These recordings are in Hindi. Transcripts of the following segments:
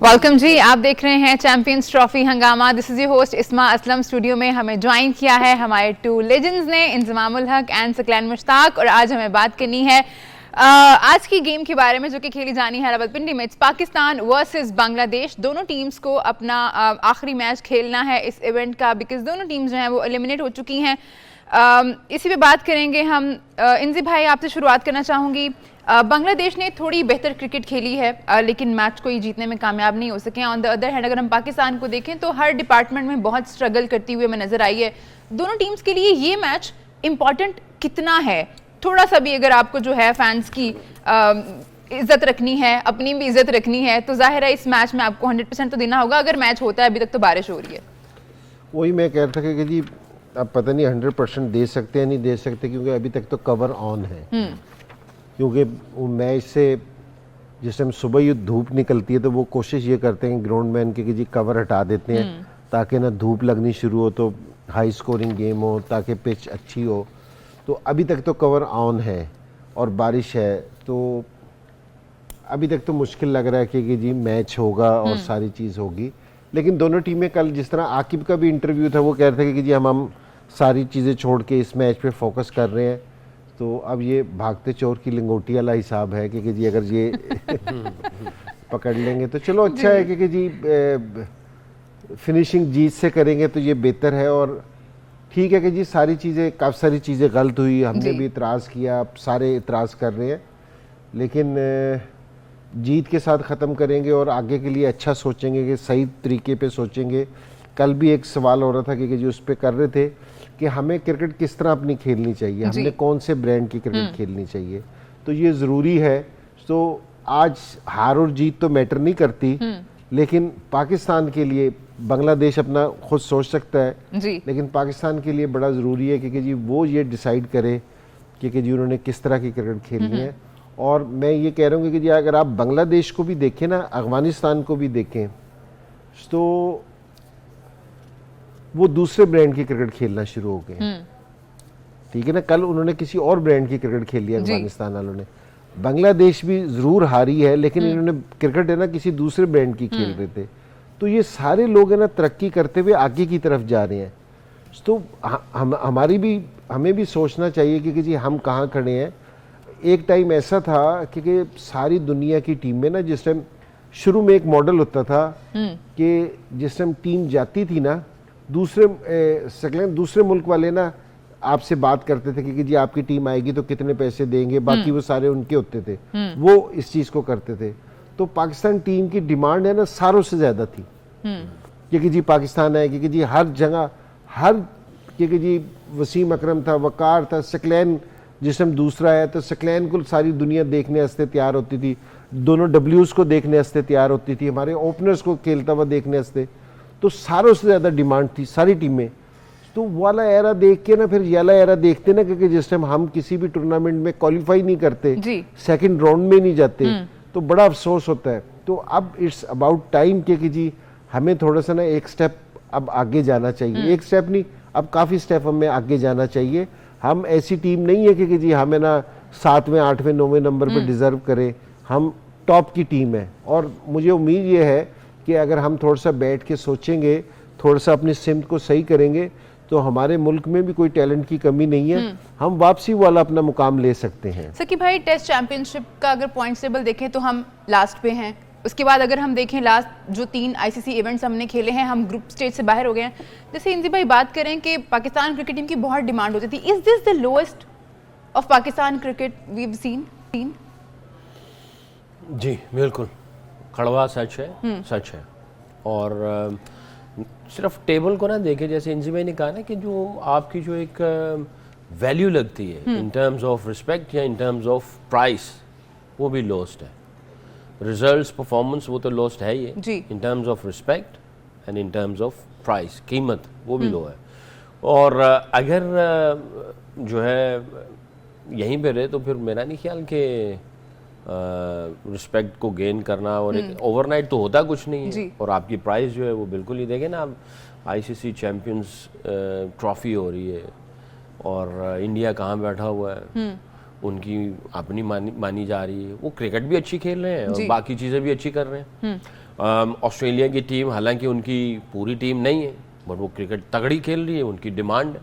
वेलकम जी, आप देख रहे हैं चैंपियंस ट्रॉफी हंगामा। दिस इज योर होस्ट इस्मा असलम। स्टूडियो में हमें ज्वाइन किया है हमारे टू लेजेंड्स ने, इंजमामुल हक एंड सकलैन मुश्ताक। और आज हमें बात करनी है आज की गेम के बारे में जो कि खेली जानी है रावलपिंडी में। पाकिस्तान वर्सेस बांग्लादेश। दोनों टीम्स को अपना आखिरी मैच खेलना है इस इवेंट का, बिकॉज दोनों टीम्स जो हैं वो एलिमिनेट हो चुकी हैं। इसी पे बात करेंगे हम। इंजी भाई, आपसे शुरुआत करना चाहूँगी। बांग्लादेश ने थोड़ी बेहतर क्रिकेट खेली है, लेकिन मैच को ही जीतने में कामयाब नहीं हो सके। ऑन द अदर हैंड अगर हम पाकिस्तान को देखें तो हर डिपार्टमेंट में बहुत स्ट्रगल करती हुई हमें नजर आई है। दोनों टीम्स के लिए ये मैच इंपॉर्टेंट कितना है, थोड़ा सा भी अगर आपको जो है फैंस की इज्जत रखनी है, अपनी भी इज्जत रखनी है, तो जाहिर है इस मैच में आपको 100% तो देना होगा। अगर मैच होता है, अभी तक तो बारिश हो रही है। वही मैं कह रहा था कि जी अब पता नहीं 100% दे सकते हैं नहीं दे सकते, क्योंकि अभी तक तो कवर ऑन है। क्योंकि मैच से जिस टाइम सुबह ही धूप निकलती है तो वो कोशिश ये करते हैं ग्राउंड मैन के कि जी कवर हटा देते हैं ताकि ना धूप लगनी शुरू हो तो हाई स्कोरिंग गेम हो, ताकि पिच अच्छी हो। तो अभी तक तो कवर ऑन है और बारिश है, तो अभी तक तो मुश्किल लग रहा है कि जी मैच होगा और सारी चीज़ होगी। लेकिन दोनों टीमें, कल जिस तरह आकिब का भी इंटरव्यू था, वो कह रहे थे कि जी हम सारी चीज़ें छोड़ के इस मैच पे फोकस कर रहे हैं। तो अब ये भागते चोर की लिंगोटी वाला हिसाब है कि जी अगर ये पकड़ लेंगे तो चलो अच्छा है कि जी फिनिशिंग जीत से करेंगे तो ये बेहतर है। और ठीक है कि जी सारी चीज़ें, काफ़ी सारी चीज़ें गलत हुई, हमने भी इतराज़ किया, अब सारे इतराज़ कर रहे हैं, लेकिन जीत के साथ ख़त्म करेंगे और आगे के लिए अच्छा सोचेंगे कि सही तरीके पे सोचेंगे। कल भी एक सवाल हो रहा था कि जी उस पर कर रहे थे कि हमें क्रिकेट किस तरह अपनी खेलनी चाहिए, हमने कौन से ब्रांड की क्रिकेट खेलनी चाहिए, तो ये ज़रूरी है। तो आज हार और जीत तो मैटर नहीं करती, लेकिन पाकिस्तान के लिए बांग्लादेश अपना खुद सोच सकता है जी। लेकिन पाकिस्तान के लिए बड़ा ज़रूरी है कि जी वो ये डिसाइड करे कि जी उन्होंने किस तरह की क्रिकेट खेलनी है। और मैं ये कह रहा हूँ कि जी अगर आप बांग्लादेश को भी देखें ना, अफगानिस्तान को भी देखें, तो वो दूसरे ब्रांड की क्रिकेट खेलना शुरू हो गए। ठीक है ना, कल उन्होंने किसी और ब्रांड की क्रिकेट खेली है अफगानिस्तान वालों ने। बांग्लादेश भी जरूर हारी है, लेकिन इन्होंने क्रिकेट है ना किसी दूसरे ब्रांड की खेल रहे थे। तो ये सारे लोग है ना तरक्की करते हुए आगे की तरफ जा रहे हैं। तो हमें भी सोचना चाहिए कि जी हम कहाँ खड़े हैं। एक टाइम ऐसा था कि सारी दुनिया की टीम में ना, जिस टाइम शुरू में एक मॉडल होता था कि जिस टाइम टीम जाती थी ना, दूसरे मुल्क वाले ना आपसे बात करते थे कि जी आपकी टीम आएगी तो कितने पैसे देंगे, बाकी वो सारे उनके होते थे, वो इस चीज़ को करते थे। तो पाकिस्तान टीम की डिमांड है ना सारों से ज़्यादा थी क्योंकि जी पाकिस्तान है, क्योंकि जी हर जगह क्योंकि जी वसीम अकरम था, वकार था, सकलैन जिस टाइम दूसरा है तो सकलैन को सारी दुनिया देखने वास्ते तैयार होती थी, दोनों डब्ल्यूज को देखने वास्ते तैयार होती थी, हमारे ओपनर्स को खेलता हुआ देखने वास्ते। तो सारों से ज़्यादा डिमांड थी सारी टीमें। तो वाला एरा देख के ना फिर ये वाला एरा देखते ना, क्योंकि जिस टाइम हम किसी भी टूर्नामेंट में क्वालिफाई नहीं करते, सेकंड राउंड में नहीं जाते, तो बड़ा अफसोस होता है। तो अब इट्स अबाउट टाइम कि जी हमें थोड़ा सा ना एक स्टेप अब आगे जाना चाहिए। एक स्टेप नहीं, अब काफ़ी स्टेप हमें आगे जाना चाहिए। हम ऐसी टीम नहीं है कि जी हमें ना 7वें 8वें 9वें नंबर पर डिजर्व करें, हम टॉप की टीम है। और मुझे उम्मीद ये है कि अगर हम थोड़ा सा बैठ के सोचेंगे, थोड़ा सा अपनी सिमत को सही करेंगे, तो हमारे मुल्क में भी कोई टैलेंट की कमी नहीं है, हम वापसी वाला अपना मुकाम ले सकते हैं। सकी भाई, टेस्ट चैंपियनशिप का अगर पॉइंट्स टेबल देखें तो हम लास्ट पे हैं। उसके बाद अगर हम देखें लास्ट जो 3 आईसीसी इवेंट्स हमने खेले हैं, हम ग्रुप स्टेज से बाहर हो गए हैं। जैसे इंजी भाई बात करें कि पाकिस्तान क्रिकेट टीम की बहुत डिमांड होती थी, is this the lowest of Pakistan cricket we have seen? जी बिल्कुल, कड़वा सच है, सच है। और सिर्फ टेबल को ना देखे, जैसे इंजी भाई ने कहा ना कि जो आपकी जो एक वैल्यू लगती है इन टर्म्स ऑफ रिस्पेक्ट या इन टर्म्स ऑफ प्राइस, वो भी लॉस्ट है। रिजल्ट्स, परफॉर्मेंस, वो तो लॉस्ट है ही है। In terms of respect and in terms of price, कीमत वो भी लो है। और अगर जो है यहीं पे रहे तो फिर मेरा नहीं ख्याल कि रिस्पेक्ट को गेन करना और एक ओवरनाइट तो होता कुछ नहीं है। और आपकी प्राइस जो है वो बिल्कुल ही देखें ना, आप आईसीसी चैंपियंस ट्रॉफी हो रही है और इंडिया कहाँ बैठा हुआ है, उनकी अपनी मानी जा रही है। वो क्रिकेट भी अच्छी खेल रहे हैं और बाकी चीज़ें भी अच्छी कर रहे हैं। ऑस्ट्रेलिया की टीम, हालांकि उनकी पूरी टीम नहीं है, बट वो क्रिकेट तगड़ी खेल रही है, उनकी डिमांड है,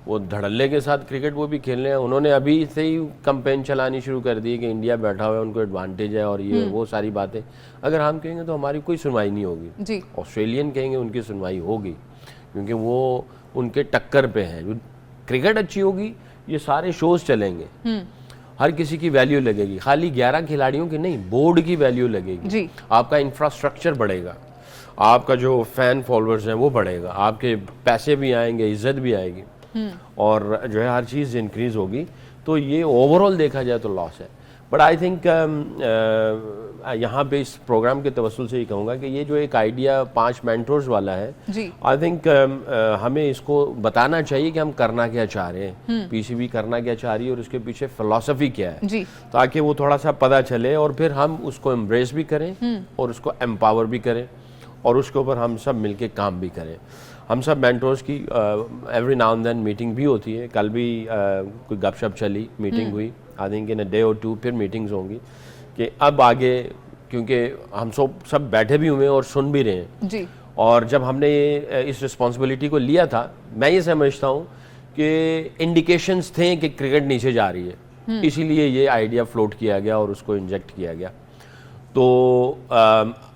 वो धड़ल्ले के साथ क्रिकेट वो भी खेल रहे हैं। उन्होंने अभी से ही कैंपेन चलानी शुरू कर दी है कि इंडिया बैठा हुआ है, उनको एडवांटेज है और ये वो सारी बातें। अगर हम कहेंगे तो हमारी कोई सुनवाई नहीं होगी जी। ऑस्ट्रेलियन कहेंगे उनकी सुनवाई होगी, क्योंकि वो उनके टक्कर पे हैं। जो क्रिकेट अच्छी होगी, ये सारे शोज चलेंगे, हर किसी की वैल्यू लगेगी, खाली 11 खिलाड़ियों की नहीं, बोर्ड की वैल्यू लगेगी जी। आपका इंफ्रास्ट्रक्चर बढ़ेगा, आपका जो फैन फॉलोअर्स हैं वो बढ़ेगा, आपके पैसे भी आएंगे, इज्जत भी आएगी और जो है हर चीज़ इंक्रीज होगी। तो ये ओवरऑल देखा जाए तो लॉस है। बट आई थिंक यहाँ पे इस प्रोग्राम के तवस्सुल से ही कहूँगा कि ये जो एक आइडिया 5 मेंटर्स वाला है, आई थिंक हमें इसको बताना चाहिए कि हम करना क्या चाह रहे हैं, पीसीबी करना क्या चाह रही है और उसके पीछे फिलॉसफी क्या है जी। ताकि वो थोड़ा सा पता चले और फिर हम उसको एम्ब्रेस भी करें और उसको एम्पावर भी करें और उसके ऊपर हम सब मिलके काम भी करें। हम सब मेंटर्स की every now and then meeting भी होती है, कल भी कोई गपशप चली, मीटिंग हुई, I think in a day और 2 फिर मीटिंग्स होंगी कि अब आगे, क्योंकि हम सब बैठे भी हुए हैं और सुन भी रहे हैं जी। और जब हमने ये इस रिस्पॉन्सिबिलिटी को लिया था, मैं ये समझता हूँ कि इंडिकेशंस थे कि क्रिकेट नीचे जा रही है, इसीलिए ये आइडिया फ्लोट किया गया और उसको इंजेक्ट किया गया। तो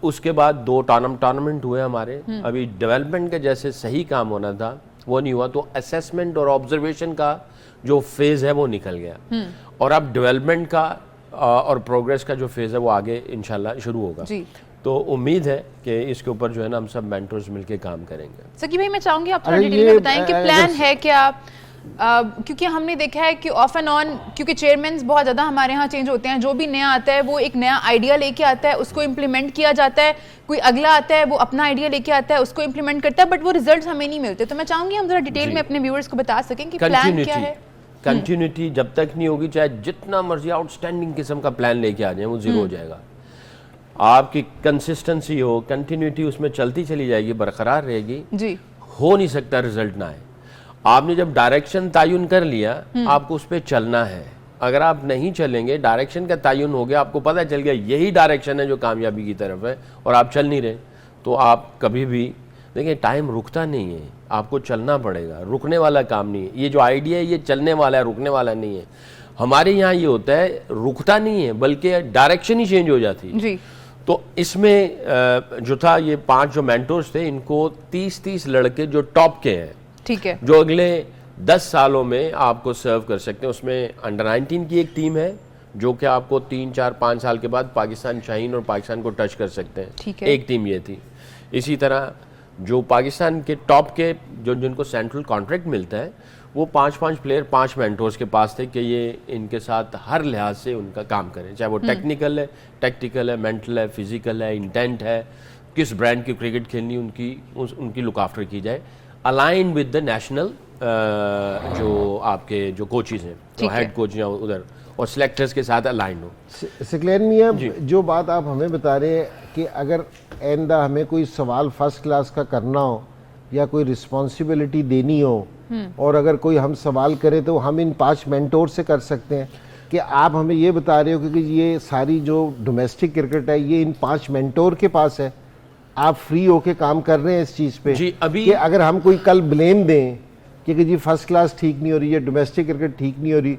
उसके बाद 2 टूर्नामेंट हुए हमारे, अभी डेवलपमेंट का जैसे सही काम होना था वो नहीं हुआ, तो असेसमेंट और ऑब्जर्वेशन का जो फेज है वो निकल गया और अब डेवलपमेंट का और प्रोग्रेस का जो फेज है वो आगे इंशाल्लाह शुरू होगा जी। तो उम्मीद है कि इसके ऊपर जो है ना हम सब मेंटर्स मिलके काम करेंगे। सकी भाई मैं चाहूंगी आप थोड़ा डिटेल में बताएं कि प्लान है क्या, क्योंकि हमने देखा है कि ऑफ एंड ऑन, क्योंकि चेयरमैन बहुत ज़्यादा हमारे यहाँ चेंज होते हैं, जो भी नया आता है वो एक नया आइडिया लेके आता है, उसको इम्प्लीमेंट किया जाता है, कोई अगला आता है वो अपना आइडिया लेके आता है, उसको इम्प्लीमेंट करता है, बट वो रिजल्ट्स हमें नहीं मिलते। तो मैं चाहूंगी हम जरा डिटेल में अपने व्यूअर्स को बता सकें कि प्लान क्या है। कंटिन्यूटी जब तक नहीं होगी, चाहे जितना मर्जी आउटस्टैंडिंग किस्म का प्लान लेके आ जाए, वो जीरो हो जाएगा। आपकी कंसिस्टेंसी हो, कंटिन्यूटी उसमें चलती चली जाएगी, बरकरार रहेगी जी। हो नहीं सकता रिजल्ट ना आए। आपने जब डायरेक्शन तयन कर लिया, आपको उस पर चलना है। अगर आप नहीं चलेंगे, डायरेक्शन का तयन हो गया, आपको पता चल गया यही डायरेक्शन है जो कामयाबी की तरफ है और आप चल नहीं रहे, तो आप कभी भी देखिए टाइम रुकता नहीं है, आपको चलना पड़ेगा, रुकने वाला काम नहीं है। ये जो आइडिया है ये चलने वाला है, रुकने वाला नहीं है। हमारे यहाँ ये होता है रुकता नहीं है, बल्कि डायरेक्शन ही चेंज हो जाती है जी। तो इसमें जो था, ये 5 जो मेंटर्स थे, इनको 30-30 लड़के जो टॉप के हैं, ठीक है, जो अगले 10 सालों में आपको सर्व कर सकते हैं। उसमें अंडर 19 की एक टीम है जो कि आपको 3, 4, 5 साल के बाद पाकिस्तान शाहीन और पाकिस्तान को टच कर सकते हैं, ठीक है, एक टीम ये थी। इसी तरह जो पाकिस्तान के टॉप के जो जिनको सेंट्रल कॉन्ट्रैक्ट मिलता है, वो 5-5 प्लेयर 5 मेंटर्स के पास थे कि ये इनके साथ हर लिहाज से उनका काम करें, चाहे वो टेक्निकल है, टैक्टिकल है, मेंटल है, फिजिकल है, इंटेंट है, किस ब्रांड की क्रिकेट खेलनी उनकी लुक आफ्टर की जाए, अलाइन विद द नेशनल जो आपके जो कोचेज हैं, जो हेड कोच हैं उधर, और सिलेक्टर्स के साथ अलाइन हो। सिकलैन मियां, जो बात आप हमें बता रहे हैं कि अगर आइंदा हमें कोई सवाल फर्स्ट क्लास का करना हो या कोई रिस्पॉन्सिबिलिटी देनी हो और अगर कोई हम सवाल करे तो हम इन 5 मेंटोर से कर सकते हैं, कि आप हमें ये बता रहे हो कि ये सारी जो डोमेस्टिक क्रिकेट है ये इन 5 मेंटोर के पास है, आप फ्री होके काम कर रहे हैं इस चीज़ पे जी। अभी कि अगर हम कोई कल ब्लेम दें कि जी फर्स्ट क्लास ठीक नहीं हो रही है, डोमेस्टिक क्रिकेट ठीक नहीं हो रही,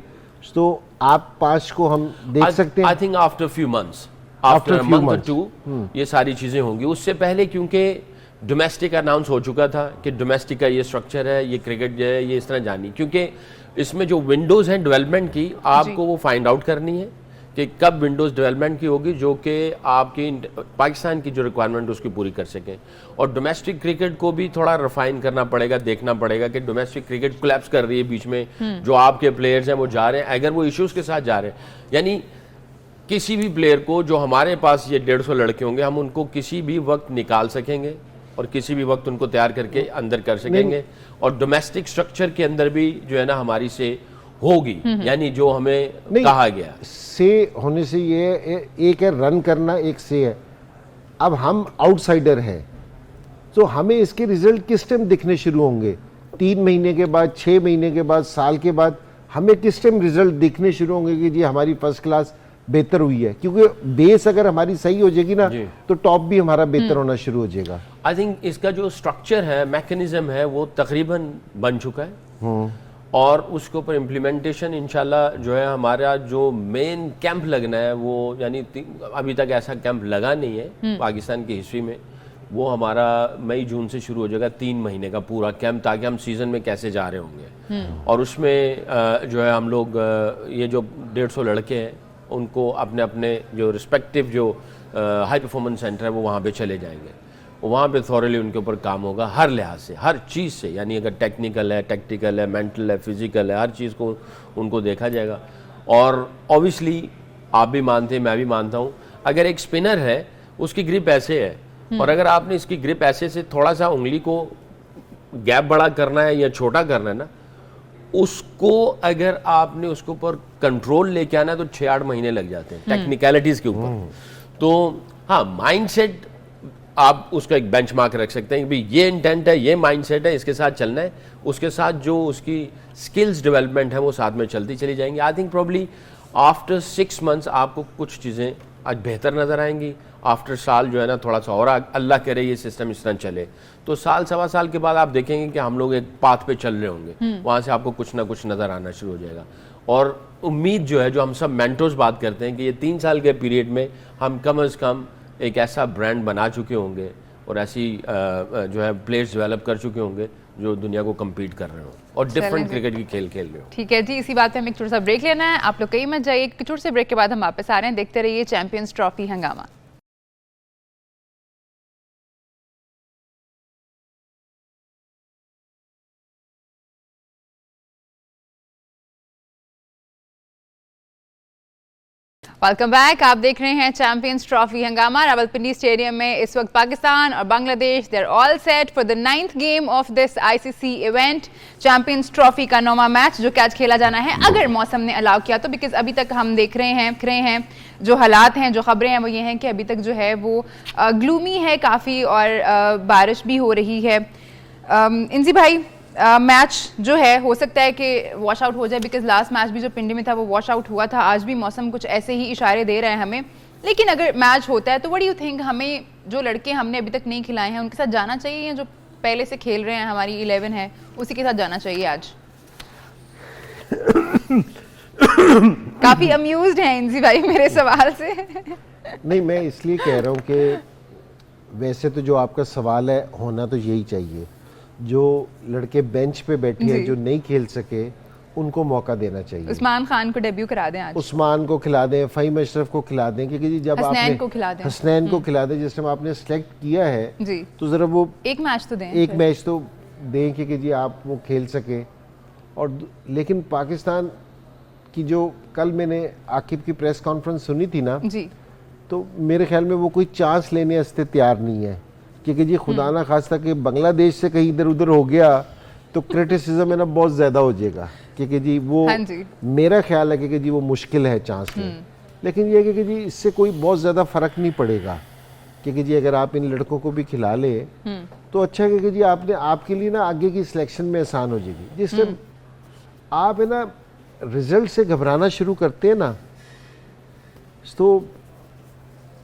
तो आप 5 को हम देख सकते हैं। I think after few months, after month और 2 ये सारी चीज़ें होंगी। उससे पहले क्योंकि डोमेस्टिक अनाउंस हो चुका था कि डोमेस्टिक का ये स्ट्रक्चर है, ये क्रिकेट जो है ये इस तरह जानी, क्योंकि इसमें जो विंडोज़ हैं डेवलपमेंट की, आपको वो फाइंड आउट करनी है कि कब विंडोज़ डेवलपमेंट की होगी जो कि आपकी पाकिस्तान की जो रिक्वायरमेंट उसकी पूरी कर सकें। और डोमेस्टिक क्रिकेट को भी थोड़ा रिफाइन करना पड़ेगा, देखना पड़ेगा कि डोमेस्टिक क्रिकेट कोलैप्स कर रही है बीच में, जो आपके प्लेयर्स हैं वो जा रहे हैं, अगर वो इश्यूज़ के साथ जा रहे हैं, यानी किसी भी प्लेयर को जो हमारे पास ये 150 लड़के होंगे, हम उनको किसी भी वक्त निकाल सकेंगे और किसी भी वक्त उनको तैयार करके अंदर कर सकेंगे। और डोमेस्टिक स्ट्रक्चर के अंदर भी जो है ना हमारी से होगी, यानी जो हमें कहा गया से होने से ये एक है रन करना, एक से है अब हम आउटसाइडर हैं, तो हमें इसके रिजल्ट किस टाइम दिखने शुरू होंगे? 3 महीने के बाद, 6 महीने के बाद, साल के बाद हमें किस टाइम रिजल्ट दिखने शुरू होंगे कि जी हमारी फर्स्ट क्लास बेहतर हुई है, क्योंकि बेस अगर हमारी सही हो जाएगी ना जी। तो टॉप भी हमारा बेहतर होना शुरू हो जाएगा। आई थिंक इसका जो स्ट्रक्चर है, मैकेनिज्म है, वो तकरीबन बन चुका है और उसके ऊपर इम्प्लीमेंटेशन इंशाल्लाह जो है, हमारा जो मेन कैंप लगना है वो, यानी अभी तक ऐसा कैंप लगा नहीं है पाकिस्तान की हिस्ट्री में, वो हमारा मई जून से शुरू हो जाएगा, 3 महीने का पूरा कैंप, ताकि हम सीज़न में कैसे जा रहे होंगे। और उसमें जो है हम लोग ये जो 150 लड़के हैं उनको अपने अपने जो रिस्पेक्टिव जो हाई परफॉर्मेंस सेंटर है वो वहाँ पे चले जाएंगे, वहाँ पे थॉरली उनके ऊपर काम होगा हर लिहाज से, हर चीज़ से, यानी अगर टेक्निकल है, टैक्टिकल है, मेंटल है, फिजिकल है, हर चीज़ को उनको देखा जाएगा। और ऑब्वियसली आप भी मानते हैं, मैं भी मानता हूँ, अगर एक स्पिनर है उसकी ग्रिप ऐसे है और अगर आपने इसकी ग्रिप ऐसे से थोड़ा सा उंगली को गैप बड़ा करना है या छोटा करना है ना, उसको अगर आपने उसके ऊपर कंट्रोल लेके आना है तो 6-8 महीने लग जाते हैं टेक्निकलिटीज़ के ऊपर। तो हाँ, माइंडसेट आप उसका एक बेंचमार्क रख सकते हैं कि भाई ये इंटेंट है, ये माइंडसेट है, इसके साथ चलना है, उसके साथ जो उसकी स्किल्स डेवलपमेंट है वो साथ में चलती चली जाएंगी। I think probably after 6 months आपको कुछ चीज़ें आज बेहतर नज़र आएंगी। आफ्टर साल जो है ना, थोड़ा सा और अल्लाह करे ये सिस्टम इस तरह चले तो साल 1.25 साल के बाद आप देखेंगे कि हम लोग एक पाथ पे चल रहे होंगे, वहाँ से आपको कुछ ना कुछ नज़र आना शुरू हो जाएगा। और उम्मीद जो है, जो हम सब मेंटर्स बात करते हैं कि ये 3 साल के पीरियड में हम कम अज़ कम एक ऐसा ब्रांड बना चुके होंगे और ऐसी जो है प्लेयर्स डेवलप कर चुके होंगे जो दुनिया को कम्पीट कर रहे हो और डिफरेंट क्रिकेट की खेल खेल रहे हो। ठीक है जी, इसी बात पे हमें एक छोटा सा ब्रेक लेना है, आप लोग कहीं मत जाइए, एक छोटे से ब्रेक के बाद हम वापस आ रहे हैं। देखते रहिए चैंपियंस ट्रॉफी हंगामा। वेलकम बैक, आप देख रहे हैं चैंपियंस ट्रॉफी हंगामा। रावलपिंडी स्टेडियम में इस वक्त पाकिस्तान और Bangladesh they are all set for the 9th game of this ICC event, champions trophy का 9वां मैच जो कि आज खेला जाना है, अगर मौसम ने अलाउ किया तो। बिकॉज अभी तक हम देख रहे हैं जो हालात हैं, जो खबरें हैं वो ये हैं कि अभी तक जो है वो ग्लूमी है काफ़ी और बारिश भी हो रही है। इंजी भाई, मैच जो है हो सकता है कि वॉश आउट हो जाए, बिकॉज लास्ट मैच भी जो पिंडी में था वो वॉश आउट हुआ था। आज भी मौसम कुछ ऐसे ही इशारे दे रहे हैं हमें, लेकिन अगर मैच होता है तो व्हाट डू यू थिंक, हमें जो लड़के हमने अभी तक नहीं खिलाए हैं उनके साथ जाना चाहिए या जो पहले से खेल रहे हैं, हमारी 11 है, उसी के साथ जाना चाहिए आज? काफी अम्यूज्ड हैं इंजी भाई मेरे सवाल से। नहीं, मैं इसलिए कह रहा हूँ कि वैसे तो जो आपका सवाल है होना तो यही चाहिए, जो लड़के बेंच पे बैठे हैं जो नहीं खेल सके उनको मौका देना चाहिए। उस्मान खान को डेब्यू करा दें आज, उस्मान को खिला दें, फ़हीम अशरफ को खिला दें, क्योंकि जी जब आपने हसनैन को खिला दें, जिस टाइम आपने सेलेक्ट किया है जी, तो ज़रा वो एक मैच तो दें, एक मैच तो दें कि जी आप वो खेल सके। और लेकिन पाकिस्तान की जो कल मैंने आकिब की प्रेस कॉन्फ्रेंस सुनी थी ना जी, तो मेरे ख्याल में वो कोई चांस लेने वास्ते तैयार नहीं है, क्योंकि जी खुदा ना खास्ता कि बांग्लादेश से कहीं इधर उधर हो गया तो क्रिटिसिज्म है ना बहुत ज़्यादा हो जाएगा, क्योंकि जी वो मेरा ख्याल है कि जी वो मुश्किल है चांस में। लेकिन ये कि जी इससे कोई बहुत ज़्यादा फ़र्क नहीं पड़ेगा, क्योंकि जी अगर आप इन लड़कों को भी खिला ले तो अच्छा है कि जी आपने आपके लिए ना आगे की सिलेक्शन में आसान हो जाएगी। जिस टाइम आप है ना रिजल्ट से घबराना शुरू करते हैं ना, तो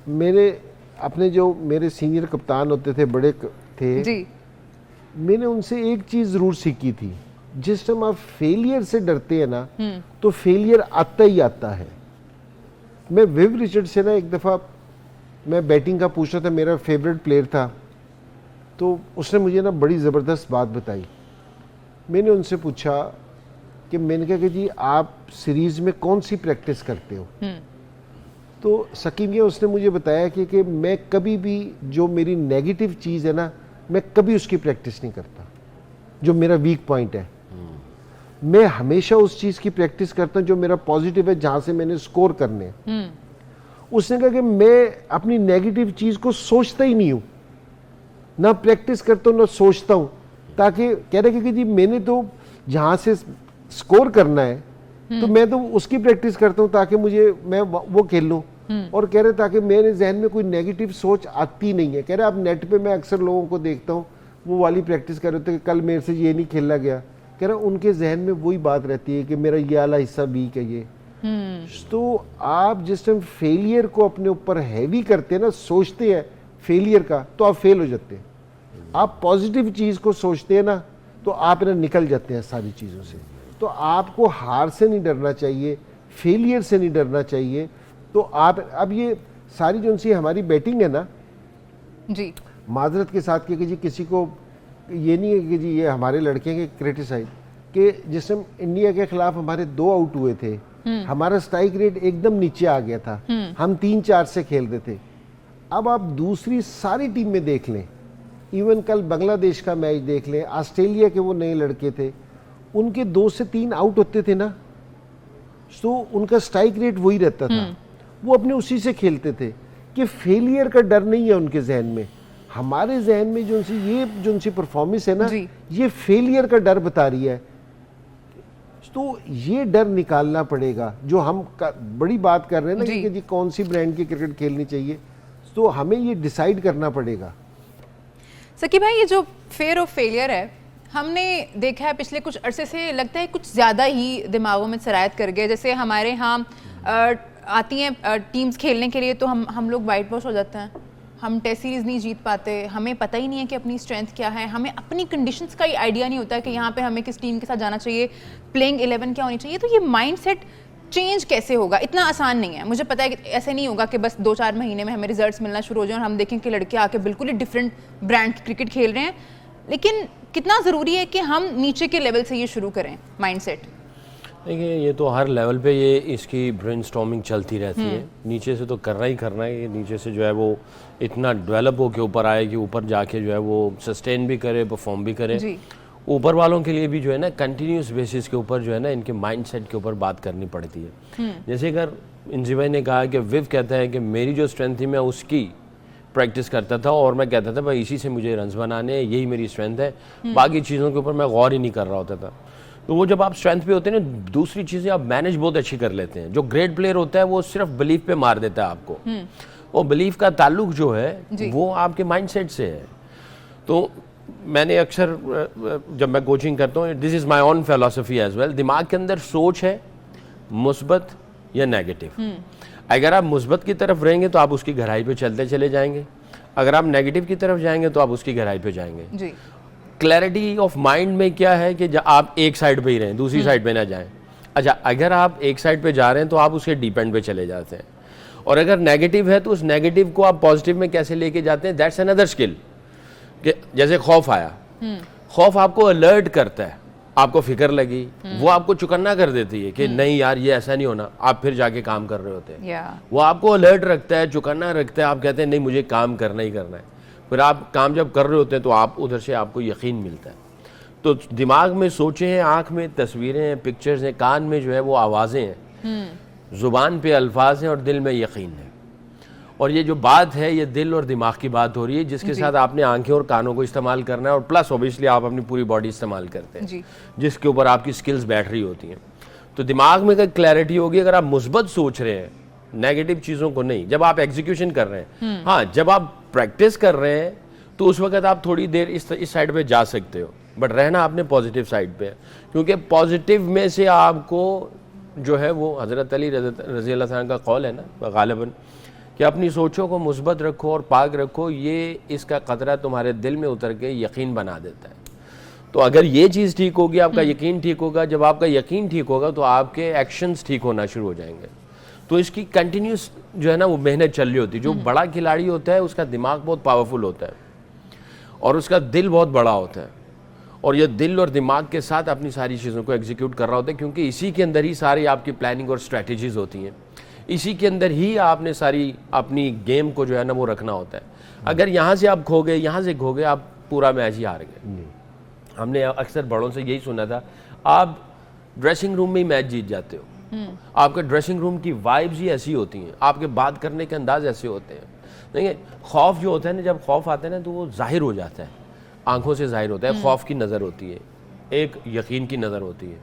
मेरे अपने जो मेरे सीनियर कप्तान होते थे, बड़े थे जी, मैंने उनसे एक चीज़ ज़रूर सीखी थी, जिस टाइम आप फेलियर से डरते हैं ना तो फेलियर आता ही आता है। मैं विव रिचर्ड से ना एक दफ़ा मैं बैटिंग का पूछ रहा था, मेरा फेवरेट प्लेयर था, तो उसने मुझे ना बड़ी ज़बरदस्त बात बताई। मैंने उनसे पूछा कि मैंने कहा कि जी आप सीरीज़ में कौन सी प्रैक्टिस करते हो? तो सकीम ये उसने मुझे बताया कि मैं कभी भी जो मेरी नेगेटिव चीज़ है ना, मैं कभी उसकी प्रैक्टिस नहीं करता, जो मेरा वीक पॉइंट है। मैं हमेशा उस चीज़ की प्रैक्टिस करता हूँ जो मेरा पॉजिटिव है, जहाँ से मैंने स्कोर करने हैं। उसने कहा कि मैं अपनी नेगेटिव चीज़ को सोचता ही नहीं हूँ, ना प्रैक्टिस करता हूँ ना सोचता हूँ, ताकि कह रहे कि जी मैंने तो जहाँ से स्कोर करना है तो मैं तो उसकी प्रैक्टिस करता हूँ ताकि मैं वो खेल लूँ। और कह रहे ताकि मेरे जहन में कोई नेगेटिव सोच आती नहीं है। कह रहे अब नेट पे मैं अक्सर लोगों को देखता हूँ वो वाली प्रैक्टिस कर रहे थे कि कल मेरे से ये नहीं खेला गया, कह रहे उनके जहन में वही बात रहती है कि मेरा ये वाला हिस्सा वीक है ये। तो आप जिस टाइम फेलियर को अपने ऊपर हैवी करते हैं ना, सोचते हैं फेलियर का, तो आप फेल हो जाते हैं। आप पॉजिटिव चीज को सोचते हैं ना, तो आप ना निकल जाते हैं सारी चीजों से। तो आपको हार से नहीं डरना चाहिए, फेलियर से नहीं डरना चाहिए। तो आप अब ये सारी जो सी हमारी बैटिंग है ना जी, माजरत के साथ कि जी किसी को ये नहीं है कि जी ये हमारे लड़के के क्रिटिसाइज कि जिस टाइम इंडिया के खिलाफ हमारे 2 आउट हुए थे, हमारा स्ट्राइक रेट एकदम नीचे आ गया था, हम 3-4 से खेल रहे थे। अब आप दूसरी सारी टीम में देख लें, इवन कल बांग्लादेश का मैच देख लें, ऑस्ट्रेलिया के वो नए लड़के थे, उनके 2 से 3 आउट होते थे ना, तो उनका स्ट्राइक रेट वही रहता था, वो अपने उसी से खेलते थे कि फेलियर का डर नहीं है उनके जहन में। हमारे जहन में जो सी परफॉर्मेंस है ना, ये फेलियर का डर बता रही है। तो ये डर निकालना पड़ेगा। जो हम बड़ी बात कर रहे हैं ना कि जी कौन सी ब्रांड की क्रिकेट खेलनी चाहिए, तो हमें ये डिसाइड करना पड़ेगा। सकी भाई, ये जो फेयर ऑफ फेलियर है, हमने देखा है पिछले कुछ अरसे से, लगता है कुछ ज़्यादा ही दिमागों में सरायत कर गया। जैसे हमारे यहाँ आती हैं टीम्स खेलने के लिए, तो हम लोग वाइट वॉश हो जाते हैं, हम टेस्ट सीरीज़ नहीं जीत पाते, हमें पता ही नहीं है कि अपनी स्ट्रेंथ क्या है, हमें अपनी कंडीशंस का ही आइडिया नहीं होता है कि यहाँ पे हमें किस टीम के साथ जाना चाहिए, प्लेइंग 11 क्या होनी चाहिए। तो ये माइंडसेट चेंज कैसे होगा? इतना आसान नहीं है, मुझे पता है कि ऐसे नहीं होगा कि बस 2-4 महीने में हमें रिजल्ट्स मिलना शुरू हो जाए और हम देखें कि लड़के आके बिल्कुल ही डिफरेंट ब्रांड की क्रिकेट खेल रहे हैं। लेकिन कितना ज़रूरी है कि हम नीचे के लेवल से ये शुरू करें माइंडसेट? देखिए, ये तो हर लेवल पे ये इसकी ब्रेनस्टॉर्मिंग चलती रहती है। नीचे से तो करना ही करना है। ये नीचे से जो है वो इतना डेवलप हो के ऊपर आए कि ऊपर जाके जो है वो सस्टेन भी करे, परफॉर्म भी करे। ऊपर वालों के लिए भी जो है ना कंटिन्यूस बेसिस के ऊपर जो है ना इनके माइंडसेट के ऊपर बात करनी पड़ती है। जैसे अगर इंजी भाई ने कहा कि विव कहता है कि मेरी जो स्ट्रेंथ थी मैं उसकी प्रैक्टिस करता था और मैं कहता था भाई इसी से मुझे रन्स बनाने हैं, यही मेरी स्ट्रेंथ है, बाकी चीज़ों के ऊपर मैं गौर ही नहीं कर रहा होता था। तो वो जब आप स्ट्रेंथ पे होते हैं ना, दूसरी चीज़ें आप मैनेज बहुत अच्छी कर लेते हैं। जो ग्रेट प्लेयर होता है वो सिर्फ बिलीफ पे मार देता है आपको, वो बिलीफ का ताल्लुक जो है वो आपके माइंडसेट से है। तो मैंने अक्सर जब मैं कोचिंग करता हूँ, this is my own philosophy as well, दिमाग के अंदर सोच है मुस्बत या नेगेटिव। अगर आप मुस्बत की तरफ रहेंगे तो आप उसकी गहराई पे चलते चले जाएंगे, अगर आप नेगेटिव की तरफ जाएंगे तो आप उसकी गहराई पे जाएंगे जी। क्लैरिटी ऑफ माइंड में क्या है कि आप एक साइड पे ही रहें, दूसरी साइड पे ना जाएं। अच्छा, अगर आप एक साइड पे जा रहे हैं तो आप उसके डिपेंड पे चले जाते हैं, और अगर नेगेटिव है तो उस नेगेटिव को आप पॉजिटिव में कैसे लेके जाते हैं, दैट्स अनदर स्किल। जैसे खौफ आया, खौफ आपको अलर्ट करता है, आपको फिक्र लगी, वो आपको चुकन्ना कर देती है कि नहीं यार ये ऐसा नहीं होना, आप फिर जाके काम कर रहे होते हैं। वो आपको अलर्ट रखता है, चुकन्ना रखता है, आप कहते हैं नहीं मुझे काम करना ही करना है। फिर आप काम जब कर रहे होते हैं तो आप उधर से आपको यकीन मिलता है। तो दिमाग में सोचें हैं, आँख में तस्वीरें हैं, पिक्चर्स हैं, कान में जो है वो आवाज़ें हैं, ज़ुबान पे अल्फाज हैं और दिल में यकीन है। और ये जो बात है ये दिल और दिमाग की बात हो रही है, जिसके साथ आपने आंखें और कानों को इस्तेमाल करना है, और प्लस ऑब्वियसली आप अपनी पूरी बॉडी इस्तेमाल करते हैं जिसके ऊपर आपकी स्किल्स बैठ रही होती हैं। तो दिमाग में अगर क्लैरिटी होगी, अगर आप मुस्बत सोच रहे हैं, नेगेटिव चीज़ों को नहीं, जब आप एग्जीक्यूशन कर रहे हैं, हाँ जब आप प्रैक्टिस कर रहे हैं तो उस वक्त आप थोड़ी देर इस साइड पे जा सकते हो, बट रहना आपने पॉजिटिव साइड पे है, क्योंकि पॉजिटिव में से आपको जो है वो हज़रत अली रज़ी अल्लाह तआला का कौल है ना गालिबन, कि अपनी सोचों को मुस्बत रखो और पाक रखो, ये इसका क़तरा तुम्हारे दिल में उतर के यकीन बना देता है। तो अगर ये चीज़ ठीक होगी, आपका यकीन ठीक होगा, जब आपका यकीन ठीक होगा तो आपके एक्शंस ठीक होना शुरू हो जाएंगे। तो इसकी कंटिन्यूस जो है ना वो मेहनत चल रही होती है। जो बड़ा खिलाड़ी होता है उसका दिमाग बहुत पावरफुल होता है और उसका दिल बहुत बड़ा होता है, और ये दिल और दिमाग के साथ अपनी सारी चीज़ों को एग्जीक्यूट कर रहा होता है, क्योंकि इसी के अंदर ही सारी आपकी प्लानिंग और स्ट्रैटेजीज़ होती हैं, इसी के अंदर ही आपने सारी अपनी गेम को जो है ना वो रखना होता है। अगर यहाँ से आप खो गए, यहाँ से खो गए, आप पूरा मैच ही हार गए। हमने अक्सर बड़ों से यही सुना था, आप ड्रेसिंग रूम में ही मैच जीत जाते हो, आपके ड्रेसिंग रूम की वाइब्स ही ऐसी होती हैं, आपके बात करने के अंदाज ऐसे होते हैं। देखिए खौफ जो होता है ना, जब खौफ आता है ना तो वो जाहिर हो जाता है, आंखों से जाहिर होता है। खौफ की नज़र होती है, एक यकीन की नज़र होती है,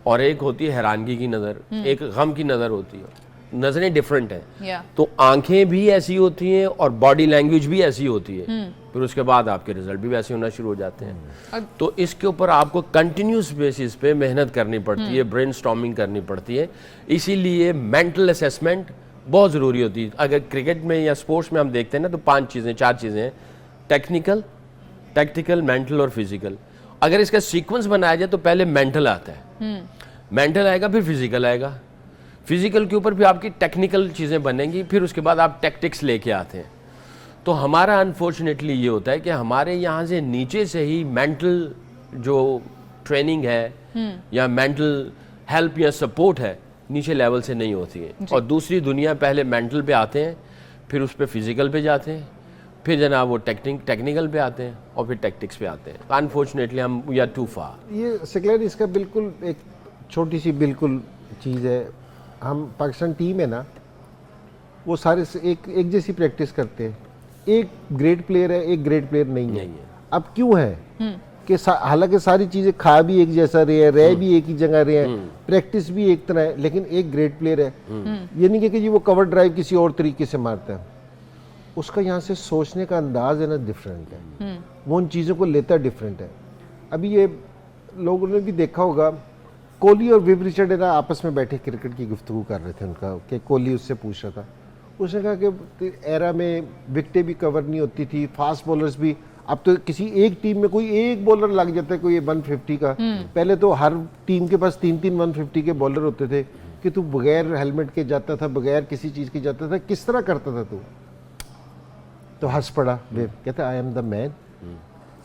और एक होती है हैरानगी की नज़र, एक गम की नज़र होती है। नजरें डिफरेंट हैं, Yeah. तो आंखें भी ऐसी होती हैं और बॉडी लैंग्वेज भी ऐसी होती है, फिर उसके बाद आपके रिजल्ट भी वैसे होना शुरू हो जाते हैं। तो इसके ऊपर आपको कंटिन्यूस बेसिस पे मेहनत करनी पड़ती है, ब्रेनस्टॉर्मिंग करनी पड़ती है, इसीलिए मेंटल असेसमेंट बहुत ज़रूरी होती है। अगर क्रिकेट में या स्पोर्ट्स में हम देखते हैं ना, तो 4 चीज़ें हैं, टेक्निकल, टैक्टिकल, मेंटल और फिजिकल। अगर इसका सीक्वेंस बनाया जाए तो पहले मेंटल आता है, मेंटल आएगा, फिर फिजिकल आएगा, फिजिकल के ऊपर भी आपकी टेक्निकल चीज़ें बनेंगी, फिर उसके बाद आप टैक्टिक्स लेके आते हैं। तो हमारा अनफॉर्चुनेटली ये होता है कि हमारे यहाँ से नीचे से ही मेंटल जो ट्रेनिंग है या मेंटल हेल्प या सपोर्ट है नीचे लेवल से नहीं होती है, और दूसरी दुनिया पहले मेंटल पे आते हैं, फिर उस पर फिजिकल पे जाते हैं, फिर जनाब वो टेक्निकल पे आते हैं, और फिर टैक्टिक्स पे आते हैं। अनफॉर्चुनेटली हम वी आर टू फार। ये सेक्युलर इसका बिल्कुल एक छोटी सी बिल्कुल चीज़ है। हम पाकिस्तान टीम है ना, वो सारे से एक जैसी प्रैक्टिस करते हैं। एक ग्रेट प्लेयर है, एक ग्रेट प्लेयर नहीं है। अब क्यों है कि हालांकि सारी चीज़ें खा भी एक जैसा रह भी एक ही जगह रहे हैं, प्रैक्टिस भी एक तरह है, लेकिन एक ग्रेट प्लेयर है। ये नहीं कि जी वो कवर ड्राइव किसी और तरीके से मारता है, उसका यहाँ से सोचने का अंदाज है ना डिफरेंट है, वो उन चीज़ों को लेता डिफरेंट है। अभी ये लोगों ने भी देखा होगा, कोहली और विव रिचर्ड ना आपस में बैठे क्रिकेट की गुफ्तगू कर रहे थे उनका, कि कोहली उससे पूछ रहा था, उसने कहा कि एरा में विकेटें भी कवर नहीं होती थी, फास्ट बॉलर्स भी, अब तो किसी एक टीम में कोई एक बॉलर लग जाता है कोई 150 का, पहले तो हर टीम के पास 3-3 150 के बॉलर होते थे, कि तू बगैर हेलमेट के जाता था, बगैर किसी चीज़ के जाता था, किस तरह करता था तू? तो हंस पड़ा विव, कहता आई एम द मैन,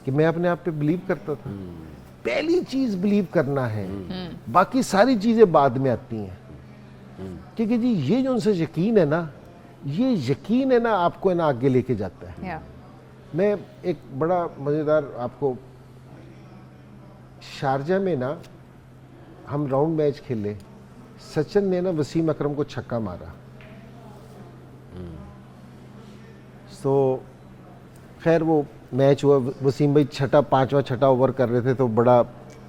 कि मैं अपने आप पे बिलीव करता था। पहली चीज बिलीव करना है, बाकी सारी चीजें बाद में आती हैं, क्योंकि जी ये जो उनसे यकीन है ना, ये यकीन है ना आपको है ना आगे लेके जाता है। Yeah. मैं एक बड़ा मजेदार आपको, शारजा में ना हम राउंड मैच खेले, सचिन ने ना वसीम अकरम को छक्का मारा, तो खैर वो मैच हुआ, वसीम भाई 5वां ओवर कर रहे थे, तो बड़ा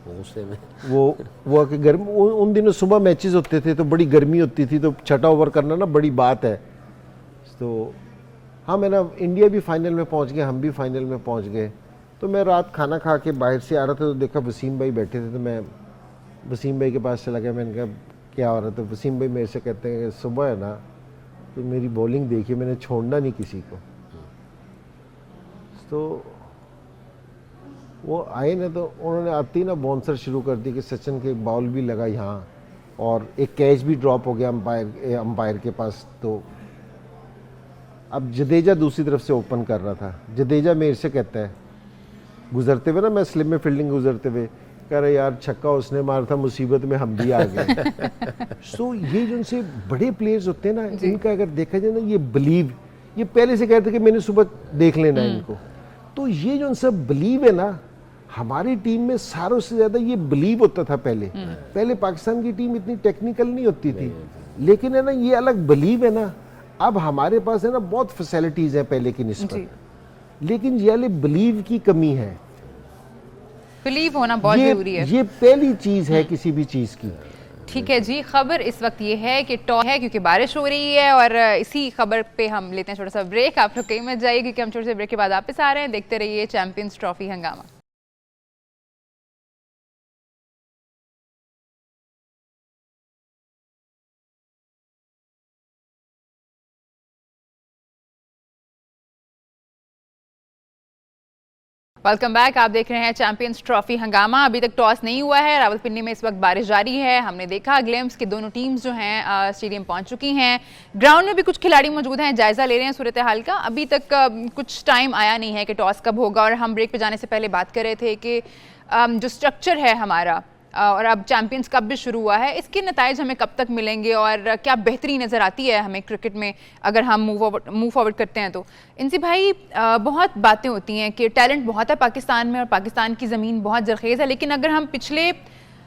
गुस्से में वो कि गर्मी, उन दिनों सुबह मैचेस होते थे तो बड़ी गर्मी होती थी, तो 6वां ओवर करना ना बड़ी बात है। तो हम है ना इंडिया भी फाइनल में पहुंच गए, हम भी फाइनल में पहुंच गए। तो मैं रात खाना खा के बाहर से आ रहा था, तो देखा वसीम भाई बैठे थे, तो मैं वसीम भाई के पास चला गया, मैंने कहा क्या हो रहा था? वसीम भाई मेरे से कहते हैं कि सुबह है ना तो मेरी बॉलिंग देखिए, मैंने छोड़ना नहीं किसी को। तो वो आए ना, तो उन्होंने आती ना बाउंसर शुरू कर दी कि सचिन के बॉल भी लगा यहाँ, और एक कैच भी ड्रॉप हो गया अंपायर के पास। तो अब जडेजा दूसरी तरफ से ओपन कर रहा था, जडेजा मेरे से कहता है गुजरते हुए ना, मैं स्लिप में फील्डिंग गुजरते हुए, कह रहा यार छक्का उसने मारा था, मुसीबत में हम भी आ गए। सो ये जो उनसे बड़े प्लेयर्स होते हैं ना, इनका अगर देखा जाए ना, ये बिलीव, ये पहले से कहते कि मैंने सुबह देख लेना है इनको, तो ये जो उनसे बिलीव है ना, हमारी टीम में सारों से ज्यादा ये बिलीव होता था पहले पाकिस्तान की टीम इतनी टेक्निकल नहीं होती थी, लेकिन है ना ये अलग बिलीव है ना, अब हमारे पास है ना बहुत फैसिलिटीज है पहले की निस्बत, लेकिन ये वाले बिलीव की कमी है। बिलीव होना बहुत जरूरी है, ये पहली चीज है किसी भी चीज की। ठीक है जी, खबर इस वक्त ये है कि टॉस है क्योंकि बारिश हो रही है, और इसी खबर पे हम लेते हैं छोटा सा ब्रेक। आप लोग कहीं मत जाइए क्योंकि हम छोटे से ब्रेक के बाद वापस आ रहे हैं। देखते रहिए चैंपियंस ट्रॉफी हंगामा। Welcome back. आप देख रहे हैं चैंपियंस ट्रॉफी हंगामा। अभी तक टॉस नहीं हुआ है, रावलपिंडी में इस वक्त बारिश जारी है। हमने देखा ग्लिम्स कि दोनों टीम्स जो हैं स्टेडियम पहुंच चुकी हैं। ग्राउंड में भी कुछ खिलाड़ी मौजूद हैं, जायजा ले रहे हैं सूरत हाल का। अभी तक कुछ टाइम आया नहीं है कि टॉस कब होगा, और हम ब्रेक पे जाने से पहले बात कर रहे थे कि जो स्ट्रक्चर है हमारा, और अब चैंपियंस कप भी शुरू हुआ है, इसके नताइज हमें कब तक मिलेंगे और क्या बेहतरी नज़र आती है हमें क्रिकेट में अगर हम मूव फॉरवर्ड करते हैं। तो इनसे भाई बहुत बातें होती हैं कि टैलेंट बहुत है पाकिस्तान में और पाकिस्तान की ज़मीन बहुत जरखेज़ है, लेकिन अगर हम पिछले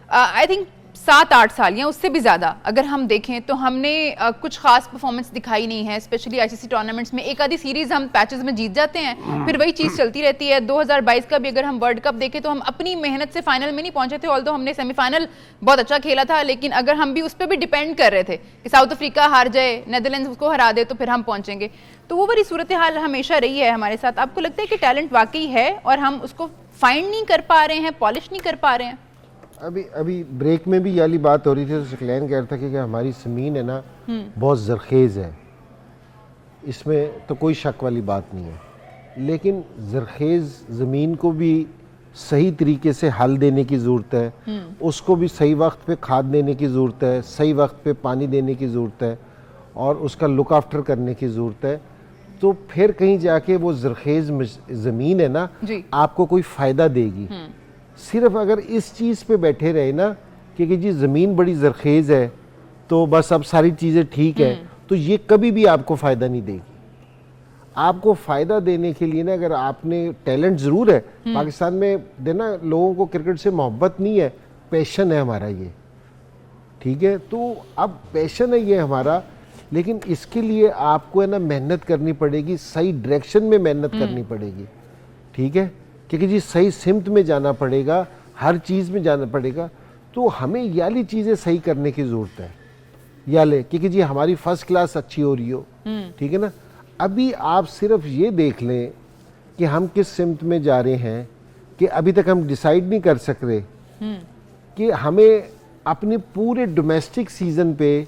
आई थिंक 7-8 साल या उससे भी ज़्यादा अगर हम देखें तो हमने कुछ खास परफॉर्मेंस दिखाई नहीं है, स्पेशली आईसीसी टूर्नामेंट्स में। एक आधी सीरीज हम पैचेस में जीत जाते हैं, फिर वही चीज़ चलती रहती है। 2022 का भी अगर हम वर्ल्ड कप देखें तो हम अपनी मेहनत से फाइनल में नहीं पहुंचे थे, ऑल्दो हमने सेमीफाइनल बहुत अच्छा खेला था, लेकिन अगर हम भी उस पर भी डिपेंड कर रहे थे कि साउथ अफ्रीका हार जाए, नेदरलैंड्स उसको हरा दे तो फिर हम पहुंचेंगे, तो वो बड़ी सूरत हाल हमेशा रही है हमारे साथ। आपको लगता है कि टैलेंट वाकई है और हम उसको फाइंड नहीं कर पा रहे हैं, पॉलिश नहीं कर पा रहे हैं? अभी ब्रेक में भी याली बात हो रही थी, तो सकलैन कह रहा था कि हमारी ज़मीन है ना बहुत ज़रखेज़ है, इसमें तो कोई शक वाली बात नहीं है, लेकिन ज़रखेज़ ज़मीन को भी सही तरीके से हल देने की ज़रूरत है, उसको भी सही वक्त पे खाद देने की ज़रूरत है, सही वक्त पे पानी देने की ज़रूरत है और उसका लुक आफ्टर करने की ज़रूरत है। तो फिर कहीं जाके वो ज़रखेज़ ज़मीन है ना आपको कोई फ़ायदा देगी। सिर्फ अगर इस चीज़ पे बैठे रहे ना कि जी ज़मीन बड़ी ज़रखेज़ है तो बस अब सारी चीज़ें ठीक है, तो ये कभी भी आपको फ़ायदा नहीं देगी। आपको फ़ायदा देने के लिए ना, अगर आपने टैलेंट ज़रूर है, पाकिस्तान में देना लोगों को क्रिकेट से मोहब्बत नहीं है, पैशन है हमारा ये, ठीक है। तो अब पैशन है ये हमारा, लेकिन इसके लिए आपको है ना मेहनत करनी पड़ेगी, सही डायरेक्शन में मेहनत करनी पड़ेगी, ठीक है, क्योंकि जी सही सिमत में जाना पड़ेगा, हर चीज़ में जाना पड़ेगा। तो हमें याली चीज़ें सही करने की ज़रूरत है, याले क्योंकि जी हमारी फर्स्ट क्लास अच्छी हो रही हो, ठीक है ना। अभी आप सिर्फ ये देख लें कि हम किस सिमत में जा रहे हैं कि अभी तक हम डिसाइड नहीं कर सक रहे कि हमें अपने पूरे डोमेस्टिक सीज़न पे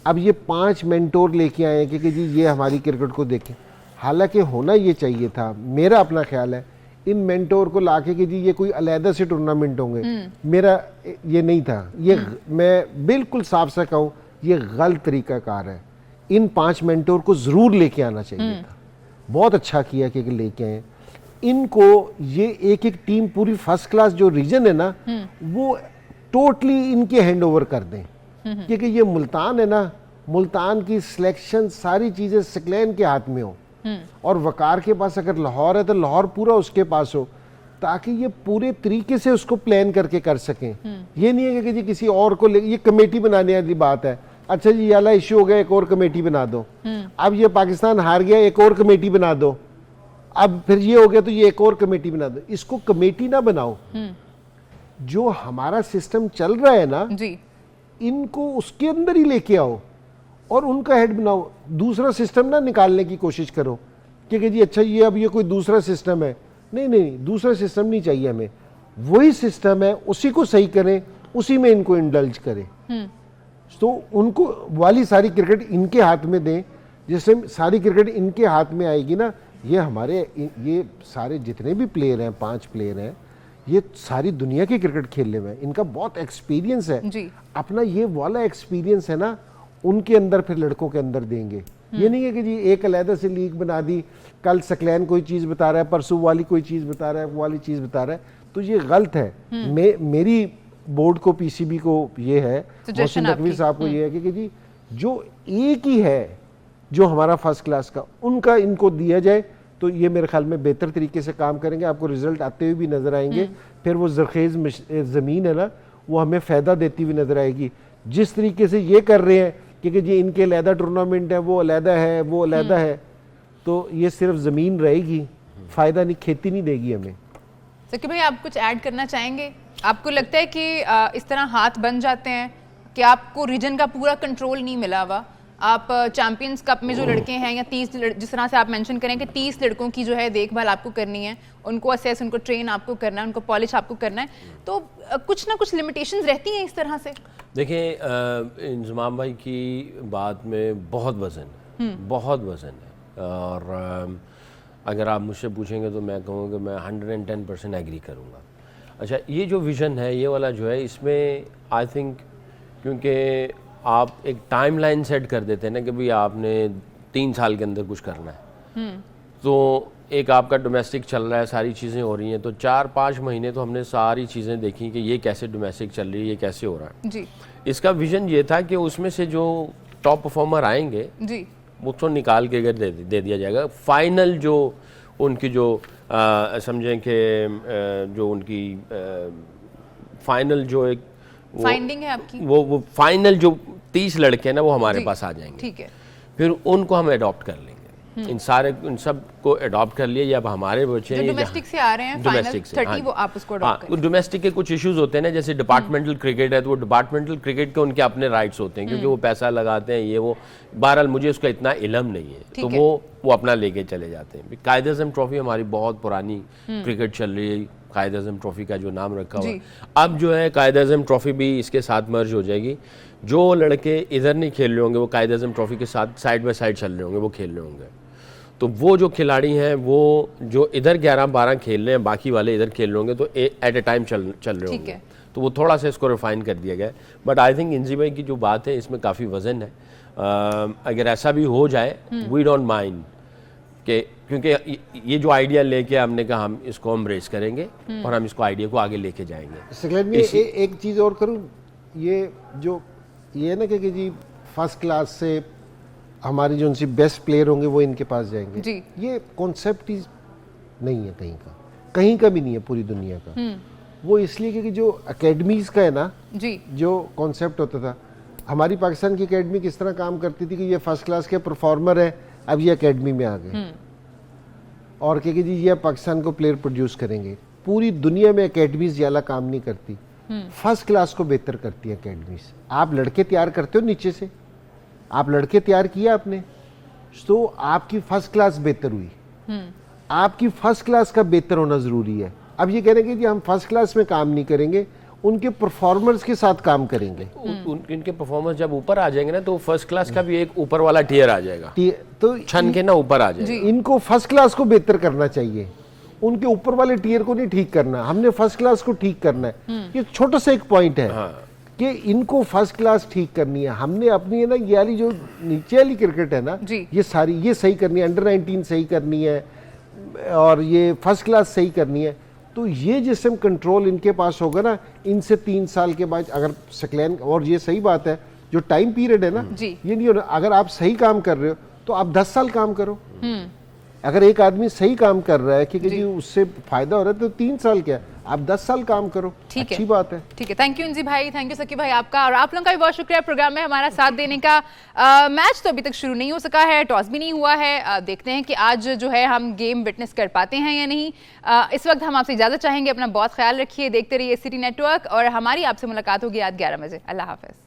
अब ये 5 मेंटोर लेके आए हैं कि जी ये हमारी क्रिकेट को देखें। हालांकि होना ये चाहिए था, मेरा अपना ख्याल है, इन मेंटोर को लाके कि जी ये कोई अलहदा से टूर्नामेंट होंगे, मेरा ये नहीं था। ये मैं बिल्कुल साफ सा कहूँ, ये गलत तरीकाकार है। इन 5 मेंटोर को ज़रूर लेके आना चाहिए था, बहुत अच्छा किया कि लेके आए इनको। ये एक एक टीम पूरी फर्स्ट क्लास जो रीजन है ना वो टोटली इनके हैंड ओवर कर दें, क्योंकि ये मुल्तान है ना, मुल्तान की सिलेक्शन सारी चीज़ें सकलैन के हाथ में हो और वकार के पास अगर लाहौर है तो लाहौर पूरा उसके पास हो, ताकि ये पूरे तरीके से उसको प्लान करके कर सकें। ये नहीं है कि जी किसी और को ये कमेटी बनाने वाली बात है, अच्छा जी याला इश्यू हो गया एक और कमेटी बना दो, अब ये पाकिस्तान हार गया एक और कमेटी बना दो, अब फिर ये हो गया तो ये एक और कमेटी बना दो। इसको कमेटी ना बनाओ, जो हमारा सिस्टम चल रहा है ना जी, इनको उसके अंदर ही लेके आओ और उनका हेड बनाओ। दूसरा सिस्टम ना निकालने की कोशिश करो कि जी अच्छा ये अब ये कोई दूसरा सिस्टम है, नहीं नहीं, दूसरा सिस्टम नहीं चाहिए हमें, वही सिस्टम है उसी को सही करें, उसी में इनको इंडल्ज करें। तो उनको वाली सारी क्रिकेट इनके हाथ में दें, जिससे सारी क्रिकेट इनके हाथ में आएगी ना। ये हमारे ये सारे जितने भी प्लेयर हैं, 5 प्लेयर हैं, ये सारी दुनिया की क्रिकेट खेलने में इनका बहुत एक्सपीरियंस है जी। अपना ये वाला एक्सपीरियंस है ना उनके अंदर फिर लड़कों के अंदर देंगे। ये नहीं है कि जी एक अलहदा से लीग बना दी, कल सकलैन कोई चीज़ बता रहा है, परसों वाली कोई चीज़ बता रहा है, वो वाली चीज़ बता रहा है, तो ये गलत है। मेरी बोर्ड को, पीसीबी को ये है, मोहसिन नकवी साहब को ये है कि जी जो एक ही है जो हमारा फर्स्ट क्लास का, उनका इनको दिया जाए तो ये मेरे ख्याल में बेहतर तरीके से काम करेंगे, आपको रिजल्ट आते हुए भी नजर आएंगे। फिर वो ज़रखेज़ ज़मीन है ना वो हमें फ़ायदा देती हुई नजर आएगी। जिस तरीके से ये कर रहे हैं क्योंकि जी इनके अलहदा टूर्नामेंट है, वो अलहदा है, वो अलहदा है, तो ये सिर्फ ज़मीन रहेगी, फ़ायदा नहीं, खेती नहीं देगी हमें। सकी भाई आप कुछ ऐड करना चाहेंगे? आपको लगता है कि इस तरह हाथ बन जाते हैं कि आपको रीजन का पूरा कंट्रोल नहीं मिला हुआ, आप चैंपियंस कप में जो लड़के हैं या 30 जिस तरह से आप मेंशन करें कि 30 लड़कों की जो है देखभाल आपको करनी है, उनको असेस, उनको ट्रेन आपको करना है, उनको पॉलिश आपको करना है, तो कुछ ना कुछ लिमिटेशंस रहती हैं इस तरह से? देखिए इंजमाम भाई की बात में बहुत वज़न है, बहुत वज़न है, और अगर आप मुझसे पूछेंगे तो मैं कहूँगा मैं 110% एग्री करूँगा। अच्छा, ये जो विज़न है ये वाला जो है, इसमें आई थिंक क्योंकि आप एक टाइमलाइन सेट कर देते हैं ना कि भाई आपने 3 साल के अंदर कुछ करना है, तो एक आपका डोमेस्टिक चल रहा है, सारी चीज़ें हो रही हैं, तो 4-5 महीने तो हमने सारी चीज़ें देखी कि ये कैसे डोमेस्टिक चल रही है, ये कैसे हो रहा है जी। इसका विज़न ये था कि उसमें से जो टॉप परफॉर्मर आएंगे जी उसको निकाल के अगर दे दिया जाएगा, फाइनल जो उनकी जो समझें कि जो उनकी फाइनल जो एक फाइंडिंग है आपकी? वो फाइनल जो 30 लड़के हैं ना वो हमारे पास आ जाएंगे, ठीक है, फिर उनको हम अडॉप्ट कर लेंगे। इन सब को अडॉप्ट कर लिया। जब हमारे बच्चे जो डोमेस्टिक से आ रहे हैं फाइनल 30 वो आप उसको अडॉप्ट करें। डोमेस्टिक के कुछ इश्यूज होते हैं ना, जैसे डिपार्टमेंटल क्रिकेट है तो वो डिपार्टमेंटल क्रिकेट के उनके अपने राइट्स होते हैं, क्योंकि वो पैसा लगाते हैं ये वो। बहरहाल मुझे उसका इतना इल्म नहीं है, तो वो अपना लेके चले जाते हैं। कायद आज़म ट्रॉफी हमारी बहुत पुरानी क्रिकेट चल रही है, कायद आज़म ट्रॉफी का जो नाम रखा हुआ है। अब जो है कायद आज़म ट्रॉफी भी इसके साथ मर्ज हो जाएगी। जो लड़के इधर नहीं खेल रहे होंगे वो कायद आज़म ट्रॉफी के साथ साइड बाय साइड चल रहे होंगे, वो खेल रहे होंगे। तो वो जो खिलाड़ी हैं वो जो इधर 11-12 खेल रहे हैं, बाकी वाले इधर खेल रहे होंगे, तो एट ए टाइम चल रहे होंगे। तो वो थोड़ा सा इसको रिफाइन कर दिया गया है। बट आई थिंक इंजी भाई की जो बात है इसमें काफ़ी वजन है। अगर ऐसा भी हो जाए वी डोंट माइंड, क्योंकि ये जो आइडिया लेके हमने कहा हम इसको एम्ब्रेस करेंगे और हम इसको आइडिया को आगे लेके जाएंगे। सकलैन में एक चीज़ और करूँ, ये है ना कि जी फर्स्ट क्लास से हमारी जो उनसे बेस्ट प्लेयर होंगे वो इनके पास जाएंगे जी। ये कॉन्सेप्ट ही नहीं है कहीं का भी नहीं है पूरी दुनिया का। वो इसलिए क्योंकि जो एकेडमीज का है ना जी, जो कॉन्सेप्ट होता था, हमारी पाकिस्तान की एकेडमी किस तरह काम करती थी कि ये फर्स्ट क्लास के परफॉर्मर है, अब ये एकेडमी में आ गए और क्योंकि जी ये पाकिस्तान को प्लेयर प्रोड्यूस करेंगे। पूरी दुनिया में एकेडमीज ज्यादा काम नहीं करती, फर्स्ट क्लास को बेहतर करती है एकेडमीज। आप लड़के तैयार करते हो नीचे से, आप लड़के तैयार किया आपने तो आपकी फर्स्ट क्लास बेहतर हुई। आपकी फर्स्ट क्लास का बेहतर होना जरूरी है। अब ये कह रहे हैं कि हम फर्स्ट क्लास में काम नहीं करेंगे, उनके परफॉर्मर्स के साथ काम करेंगे। इनके परफॉर्मर्स जब ऊपर आ जाएंगे ना तो फर्स्ट क्लास का भी एक ऊपर वाला टियर आ जाएगा, तो छन के ना ऊपर आ जाएगा। इनको फर्स्ट क्लास को बेहतर करना चाहिए, उनके ऊपर वाले टियर को नहीं ठीक करना, हमने फर्स्ट क्लास को ठीक करना है। ये छोटा सा एक पॉइंट है कि इनको फर्स्ट क्लास ठीक करनी है। हमने अपनी है ना ये वाली जो नीचे वाली क्रिकेट है ना ये सारी ये सही करनी है, अंडर 19 सही करनी है और ये फर्स्ट क्लास सही करनी है। तो ये जिसम कंट्रोल इनके पास होगा ना, इनसे 3 साल के बाद अगर सकलैन, और ये सही बात है जो टाइम पीरियड है ना ये नहीं होना। अगर आप सही काम कर रहे हो तो आप 10 साल काम करो। अगर एक आदमी सही काम कर रहा है क्योंकि जी उससे फायदा हो रहा है तो 3 साल क्या, आप 10 साल काम करो, अच्छी बात है। ठीक है, थैंक यू इंजी भाई, थैंक यू सकी भाई आपका, और आप लोगों का भी बहुत शुक्रिया प्रोग्राम में हमारा साथ देने का। मैच तो अभी तक शुरू नहीं हो सका है, टॉस भी नहीं हुआ है, देखते हैं कि आज जो है हम गेम विटनेस कर पाते हैं या नहीं। इस वक्त हम आपसे इजाजत चाहेंगे, अपना बहुत ख्याल रखिए, देखते रहिए सिटी नेटवर्क और हमारी आपसे मुलाकात होगी आज 11 बजे। अल्लाह हाफिज।